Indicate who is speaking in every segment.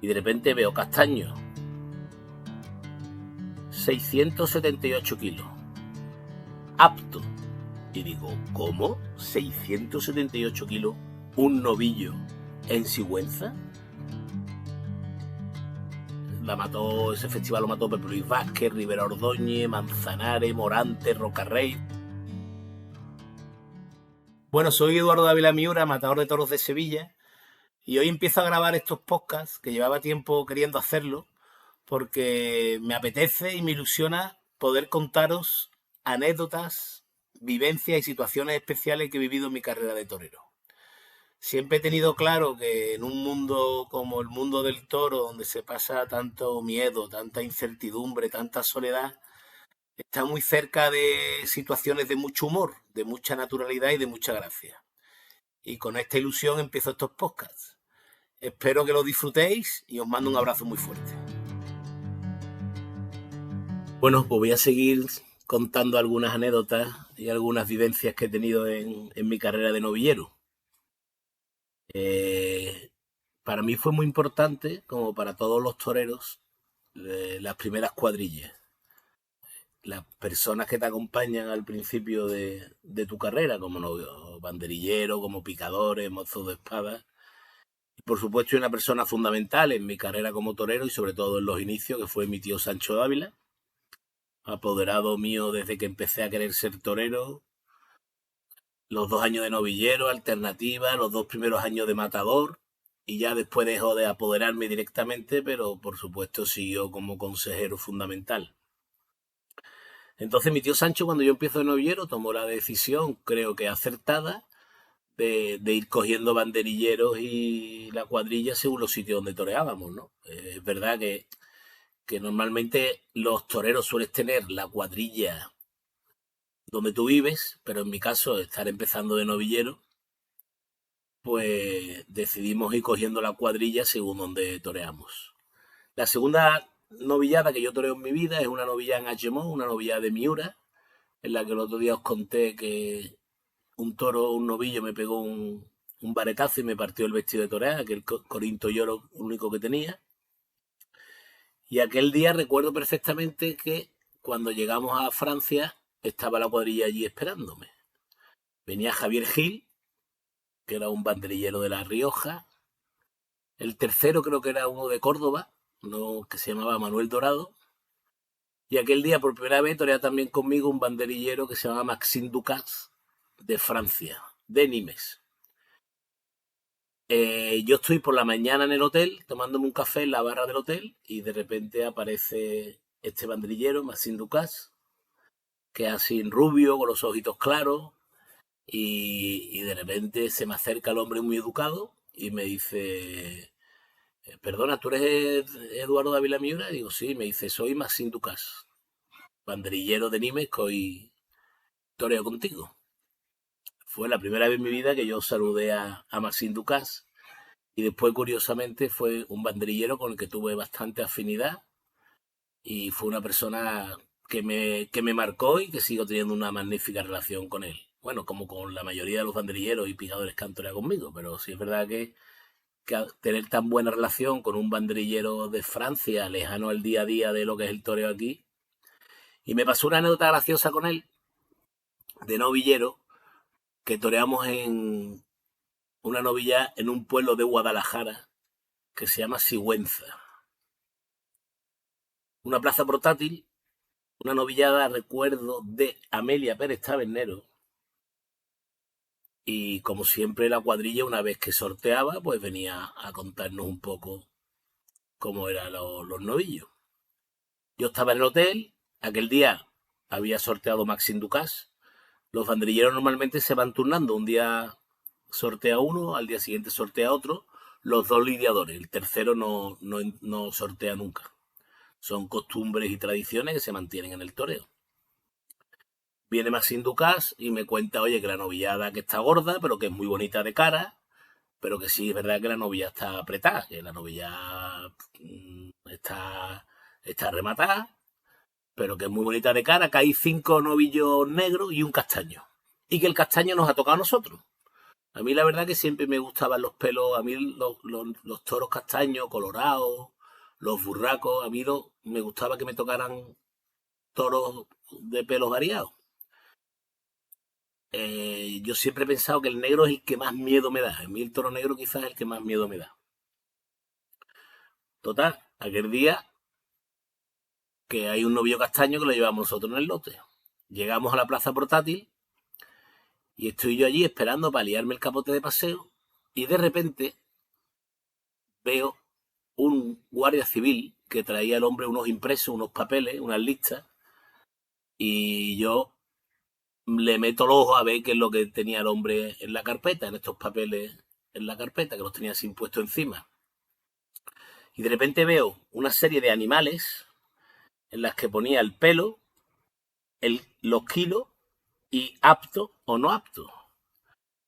Speaker 1: y de repente veo castaño, 678 kilos, apto. Y digo, ¿cómo? ¿678 kilos? ¿Un novillo en Sigüenza? Ese festival lo mató Pepe Luis Vázquez, Rivera Ordóñez, Manzanares, Morante, Rocarrey. Bueno, soy Eduardo Dávila Miura, matador de toros de Sevilla, y hoy empiezo a grabar estos podcasts, que llevaba tiempo queriendo hacerlo, porque me apetece y me ilusiona poder contaros anécdotas, vivencias y situaciones especiales que he vivido en mi carrera de torero. Siempre he tenido claro que en un mundo como el mundo del toro, donde se pasa tanto miedo, tanta incertidumbre, tanta soledad, está muy cerca de situaciones de mucho humor, de mucha naturalidad y de mucha gracia. Y con esta ilusión empiezo estos podcasts. Espero que lo disfrutéis y os mando un abrazo muy fuerte. Bueno, pues voy a seguir contando algunas anécdotas y algunas vivencias que he tenido en mi carrera de novillero. Para mí fue muy importante, como para todos los toreros, las primeras cuadrillas. Las personas que te acompañan al principio de tu carrera, como banderilleros, como picadores, mozos de espada. Y por supuesto, una persona fundamental en mi carrera como torero y sobre todo en los inicios, que fue mi tío Sancho Dávila, apoderado mío desde que empecé a querer ser torero. Los 2 años de novillero, alternativa, los 2 primeros años de matador, y ya después dejó de apoderarme directamente, pero por supuesto siguió como consejero fundamental. Entonces mi tío Sancho, cuando yo empiezo de novillero, tomó la decisión, creo que acertada, de ir cogiendo banderilleros y la cuadrilla según los sitios donde toreábamos, ¿no? Es verdad que normalmente los toreros suelen tener la cuadrilla donde tú vives, pero en mi caso, estar empezando de novillero, pues decidimos ir cogiendo la cuadrilla según donde toreamos. La segunda novillada que yo toreo en mi vida es una novillada en Achemón, una novillada de Miura, en la que el otro día os conté que un novillo me pegó un varetazo y me partió el vestido de torear, aquel corinto lloro único que tenía. Y aquel día recuerdo perfectamente que cuando llegamos a Francia estaba la cuadrilla allí esperándome. Venía Javier Gil, que era un banderillero de La Rioja. El tercero creo que era uno de Córdoba, que se llamaba Manuel Dorado. Y aquel día por primera vez toreaba también conmigo un banderillero que se llamaba Maxime Ducasse, de Francia, de Nimes. Yo estoy por la mañana en el hotel, tomándome un café en la barra del hotel, y de repente aparece este banderillero, Maxime Ducasse, que es así rubio, con los ojitos claros, y de repente se me acerca el hombre muy educado y me dice: perdona, ¿tú eres Eduardo Dávila Miura? Y digo, sí. Me dice, soy Maxime Ducasse, banderillero de Nimes, que hoy toreo contigo. Fue la primera vez en mi vida que yo saludé a Maxime Ducasse, y después, curiosamente, fue un banderillero con el que tuve bastante afinidad y fue una persona que me marcó y que sigo teniendo una magnífica relación con él. Bueno, como con la mayoría de los banderilleros y picadores que han toreado conmigo, pero sí es verdad que tener tan buena relación con un banderillero de Francia, lejano al día a día de lo que es el toreo aquí. Y me pasó una anécdota graciosa con él, de novillero, que toreamos en una novilla en un pueblo de Guadalajara que se llama Sigüenza. Una plaza portátil, una novillada, recuerdo, de Amelia Pérez Tabernero. Y como siempre, la cuadrilla, una vez que sorteaba, pues venía a contarnos un poco cómo eran los novillos. Yo estaba en el hotel, aquel día había sorteado Maxime Ducasse. Los banderilleros normalmente se van turnando, un día sortea uno, al día siguiente sortea otro, los 2 lidiadores, el tercero no sortea nunca. Son costumbres y tradiciones que se mantienen en el toreo. Viene Maxime Ducasse y me cuenta, oye, que la novillada que está gorda, pero que es muy bonita de cara, pero que sí es verdad que la novilla está apretada, que la novilla está rematada, pero que es muy bonita de cara, que hay 5 novillos negros y un castaño. Y que el castaño nos ha tocado a nosotros. A mí la verdad que siempre me gustaban los pelos, a mí los toros castaños, colorados, los burracos, a mí me gustaba que me tocaran toros de pelos variados. Yo siempre he pensado que el negro es el que más miedo me da. A mí el toro negro quizás es el que más miedo me da. Total, aquel día que hay un novillo castaño que lo llevamos nosotros en el lote. Llegamos a la plaza portátil y estoy yo allí esperando para liarme el capote de paseo y de repente veo un guardia civil que traía al hombre unos impresos, unos papeles, unas listas, y yo le meto el ojo a ver qué es lo que tenía el hombre en la carpeta, en estos papeles en la carpeta, que los tenía así puestos encima. Y de repente veo una serie de animales en las que ponía el pelo, los kilos y apto o no apto.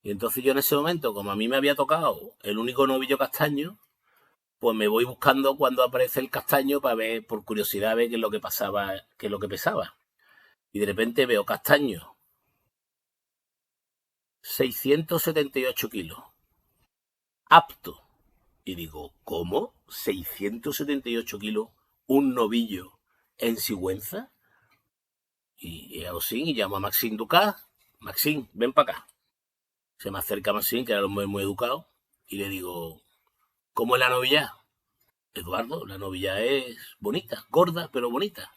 Speaker 1: Y entonces yo en ese momento, como a mí me había tocado el único novillo castaño, pues me voy buscando cuando aparece el castaño para ver, por curiosidad, ver qué es lo que pasaba, qué es lo que pesaba. Y de repente veo castaño, 678 kilos, apto. Y digo, ¿cómo? ¿678 kilos un novillo en Sigüenza? Y hago así, y llamo a Maxime Ducas. Maxime, ven para acá. Se me acerca Maxime, que era un hombre muy educado, y le digo, ¿cómo es la novilla? Eduardo, la novilla es bonita, gorda, pero bonita.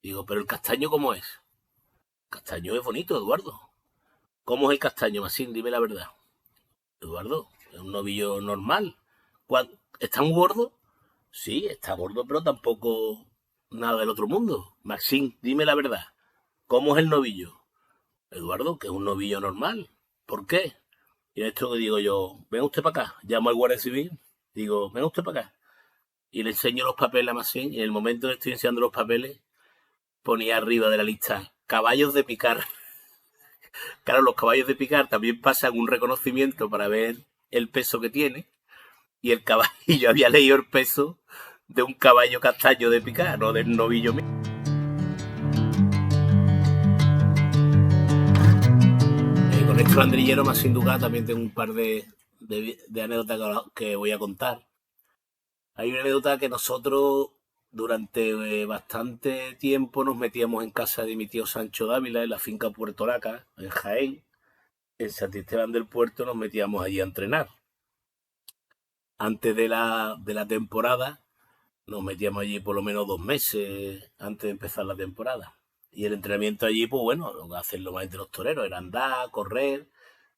Speaker 1: Digo, ¿pero el castaño cómo es? Castaño es bonito, Eduardo. ¿Cómo es el castaño, Maxime? Dime la verdad. Eduardo, es un novillo normal. ¿Está muy gordo? Sí, está gordo, pero tampoco nada del otro mundo. Maxime, dime la verdad. ¿Cómo es el novillo? Eduardo, que es un novillo normal. ¿Por qué? Y esto que digo yo, venga usted para acá. Llamo al guardia civil. Digo, venga usted para acá. Y le enseño los papeles a Maxime. Y en el momento que estoy enseñando los papeles, ponía arriba de la lista caballos de picar. Claro, los caballos de picar también pasan un reconocimiento para ver el peso que tiene. Y el caballo había leído el peso de un caballo castaño de picar, no del novillo mío. Con este bandrillero más sin duda también tengo un par de anécdotas que voy a contar. Hay una anécdota que nosotros durante bastante tiempo nos metíamos en casa de mi tío Sancho Dávila, en la finca Puerto Laca, en Jaén. En Santisteban del Puerto nos metíamos allí a entrenar. Antes de la temporada nos metíamos allí por lo menos 2 meses antes de empezar la temporada. Y el entrenamiento allí, pues bueno, lo que hacen lo más de los toreros era andar, correr,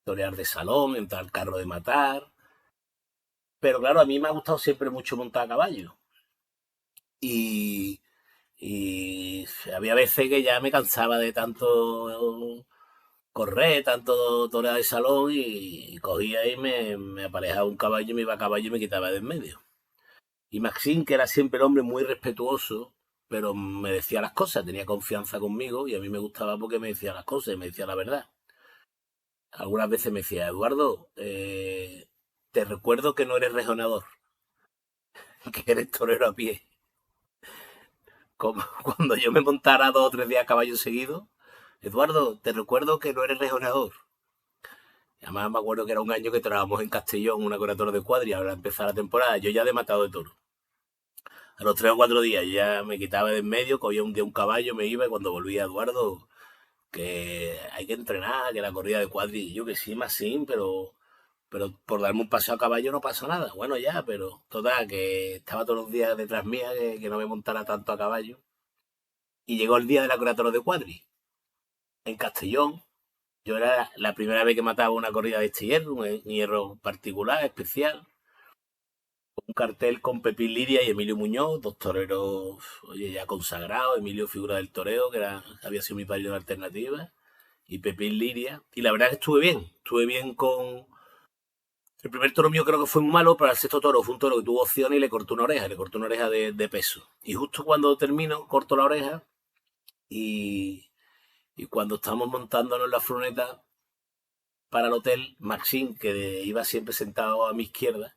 Speaker 1: torear de salón, entrar al carro de matar. Pero claro, a mí me ha gustado siempre mucho montar a caballo. Y, y había veces que ya me cansaba de tanto correr, tanto torear de salón y cogía y me aparejaba un caballo, me iba a caballo y me quitaba de en medio. Y Maxine, que era siempre el hombre muy respetuoso, pero me decía las cosas, tenía confianza conmigo y a mí me gustaba porque me decía las cosas y me decía la verdad. Algunas veces me decía, Eduardo, te recuerdo que no eres rejonador, que eres torero a pie. Como cuando yo me montara 2 o 3 días a caballo seguido, Eduardo, te recuerdo que no eres rejonador. Además me acuerdo que era un año que trabajamos en Castellón, una corredora de cuadri, ahora empezar la temporada, yo ya de matado de toro. A los 3 o 4 días ya me quitaba de en medio, cogía un caballo, me iba y cuando volvía Eduardo, que hay que entrenar, que la corrida de cuadri, yo que sí, más sí, pero por darme un paseo a caballo no pasa nada. Bueno, ya, pero total, que estaba todos los días detrás mía, que no me montara tanto a caballo. Y llegó el día de la corrida de cuadri, en Castellón. Yo era la primera vez que mataba una corrida de este hierro, un hierro particular, especial. Un cartel con Pepín Liria y Emilio Muñoz, dos toreros, oye, ya consagrados. Emilio, figura del toreo, que había sido mi padrino de alternativa, y Pepín Liria. Y la verdad es que estuve bien con. El primer toro mío creo que fue muy malo, pero el sexto toro fue un toro que tuvo opción y le cortó una oreja de peso. Y justo cuando termino, corto la oreja y cuando estamos montándonos en la furgoneta para el hotel, Maxine, que iba siempre sentado a mi izquierda,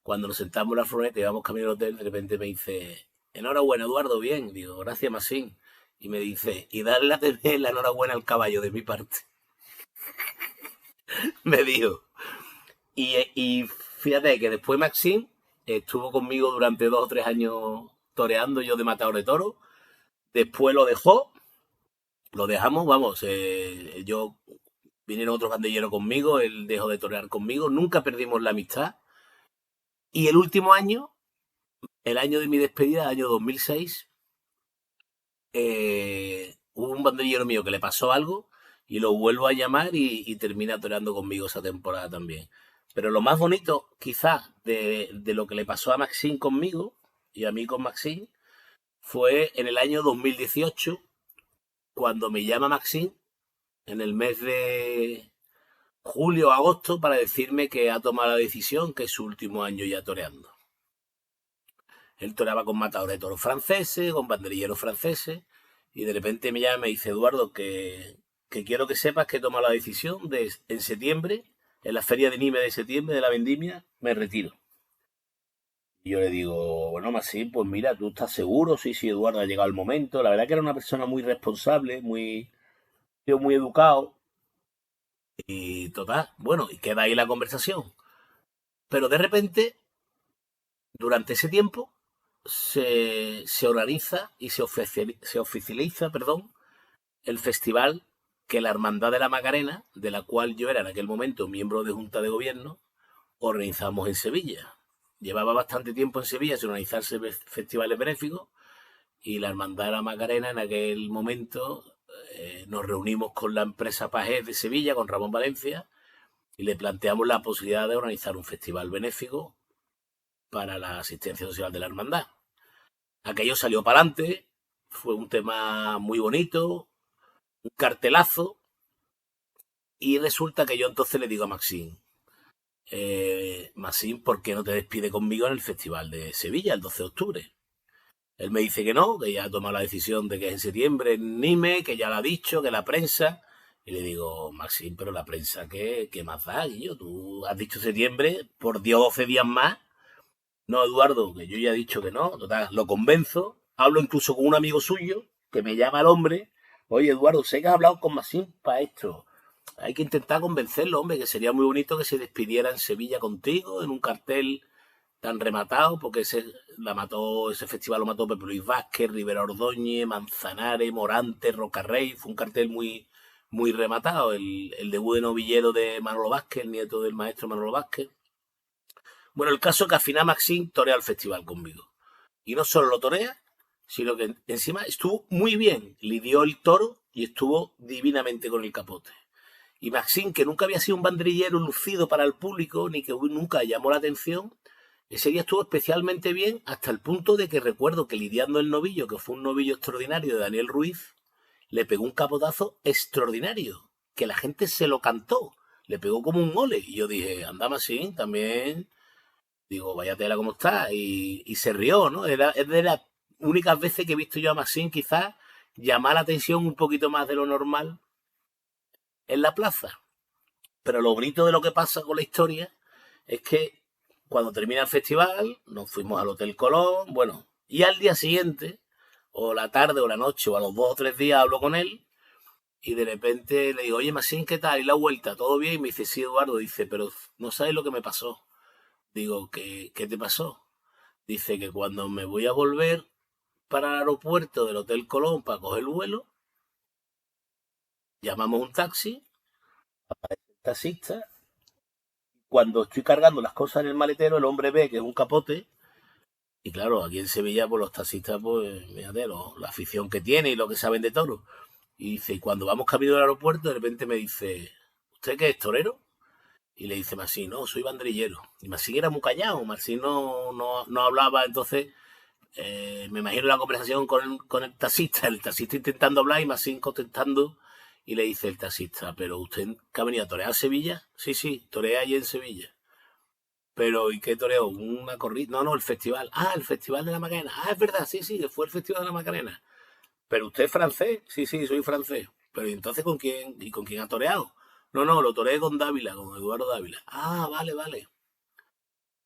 Speaker 1: cuando nos sentamos en la furgoneta y íbamos camino al hotel, de repente me dice, enhorabuena, Eduardo, bien. Digo, gracias, Maxine. Y me dice, y darle la enhorabuena al caballo de mi parte. Me dijo. Y fíjate que después Maxim estuvo conmigo durante 2 o 3 años toreando yo de matador de toro. Después lo dejó, lo dejamos, vamos, yo vinieron otros bandilleros conmigo, él dejó de torear conmigo, nunca perdimos la amistad. Y el último año, el año de mi despedida, el año 2006, hubo un banderillero mío que le pasó algo y lo vuelvo a llamar y termina toreando conmigo esa temporada también. Pero lo más bonito, quizás, de lo que le pasó a Maxine conmigo y a mí con Maxine, fue en el año 2018, cuando me llama Maxine, en el mes de julio o agosto, para decirme que ha tomado la decisión, que es su último año ya toreando. Él toreaba con matadores de toros franceses, con banderilleros franceses, y de repente me llama y me dice, Eduardo, que quiero que sepas que he tomado la decisión de en septiembre, en la feria de Nime de septiembre de la vendimia, me retiro. Y yo le digo, bueno, más sí, pues mira, ¿tú estás seguro? Sí, sí, Eduardo, ha llegado el momento. La verdad que era una persona muy responsable, muy educado. Y total, bueno, y queda ahí la conversación. Pero de repente, durante ese tiempo, se organiza y se oficializa, perdón, el festival que la Hermandad de la Macarena, de la cual yo era en aquel momento miembro de Junta de Gobierno, organizamos en Sevilla. Llevaba bastante tiempo en Sevilla sin organizarse festivales benéficos y la Hermandad de la Macarena en aquel momento nos reunimos con la empresa Pajés de Sevilla, con Ramón Valencia, y le planteamos la posibilidad de organizar un festival benéfico para la asistencia social de la hermandad. Aquello salió para adelante, fue un tema muy bonito, un cartelazo, y resulta que yo entonces le digo a Maxim, Maxim, ¿por qué no te despides conmigo en el Festival de Sevilla el 12 de octubre? Él me dice que no, que ya ha tomado la decisión de que es en septiembre en Nime, que ya lo ha dicho, que la prensa. Y le digo, Maxim, pero la prensa, ¿qué más da, Guillo? Tú has dicho septiembre, por 10 o 12 días más. No, Eduardo, que yo ya he dicho que no. Total, lo convenzo. Hablo incluso con un amigo suyo, que me llama el hombre. Oye, Eduardo, sé que has hablado con Maxim para esto. Hay que intentar convencerlo, hombre, que sería muy bonito que se despidiera en Sevilla contigo, en un cartel tan rematado, porque ese festival lo mató Pepe Luis Vázquez, Rivera Ordóñez, Manzanares, Morante, Rocarrey. Fue un cartel muy rematado. El debut de novillero de Manolo Vázquez, el nieto del maestro Manolo Vázquez. Bueno, el caso es que al final Maxim torea el festival conmigo. Y no solo lo torea, sino que encima estuvo muy bien. Lidió el toro y estuvo divinamente con el capote. Y Maxim, que nunca había sido un banderillero lucido para el público, ni que nunca llamó la atención, ese día estuvo especialmente bien hasta el punto de que recuerdo que lidiando el novillo, que fue un novillo extraordinario de Daniel Ruiz, le pegó un capotazo extraordinario, que la gente se lo cantó, le pegó como un ole. Y yo dije, anda Maxim, también, digo, vaya tela como está, y se rió, ¿no? Es de las únicas veces que he visto yo a Maxim quizás llamar la atención un poquito más de lo normal en la plaza. Pero lo bonito de lo que pasa con la historia es que cuando termina el festival nos fuimos al Hotel Colón, bueno, y al día siguiente, o la tarde o la noche, o a los 2 o 3 días hablo con él y de repente le digo, oye, Maxín, ¿qué tal? Y la vuelta, ¿todo bien? Y me dice, sí, Eduardo, dice, pero no sabes lo que me pasó. Digo, ¿qué te pasó? Dice que cuando me voy a volver para el aeropuerto del Hotel Colón para coger el vuelo, llamamos un taxi, aparece el taxista. Cuando estoy cargando las cosas en el maletero, el hombre ve que es un capote. Y claro, aquí en Sevilla, pues los taxistas, pues, fíjate, la afición que tiene y lo que saben de toro. Y dice, y cuando vamos camino al aeropuerto, de repente me dice, ¿usted qué es torero? Y le dice Marcín, no, soy banderillero. Y Marcín era muy callado, Marcín no hablaba, entonces me imagino la conversación con el taxista intentando hablar y Marcín contestando. Y le dice el taxista, ¿pero usted que ha venido a torear a Sevilla? Sí, sí, torea allí en Sevilla. Pero, ¿y qué toreo? Una corrida. No, el festival. Ah, el Festival de la Macarena. Ah, es verdad, sí, sí, que fue el Festival de la Macarena. Pero usted es francés. Sí, sí, soy francés. Pero ¿y entonces con quién? ¿Y con quién ha toreado? No, lo toreé con Dávila, con Eduardo Dávila. Ah, vale.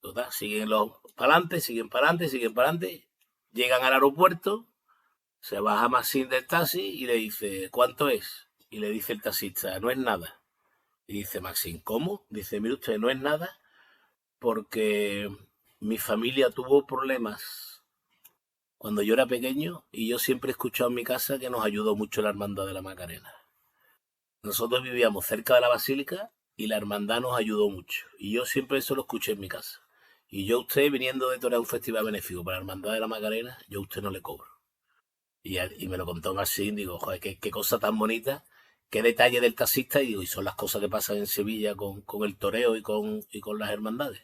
Speaker 1: Total, siguen para adelante. Llegan al aeropuerto, se baja Maxine del taxi y le dice, ¿cuánto es? Y le dice el taxista, no es nada. Y dice Maxim, ¿cómo? Dice, mire usted, no es nada porque mi familia tuvo problemas cuando yo era pequeño y yo siempre he escuchado en mi casa que nos ayudó mucho la Hermandad de la Macarena. Nosotros vivíamos cerca de la Basílica y la hermandad nos ayudó mucho. Y yo siempre eso lo escuché en mi casa. Y yo a usted, viniendo de torear un festival benéfico para la Hermandad de la Macarena, yo a usted no le cobro. Y me lo contó Marcín, digo, joder, qué cosa tan bonita, qué detalle del taxista, y digo, y son las cosas que pasan en Sevilla con el toreo y con las hermandades.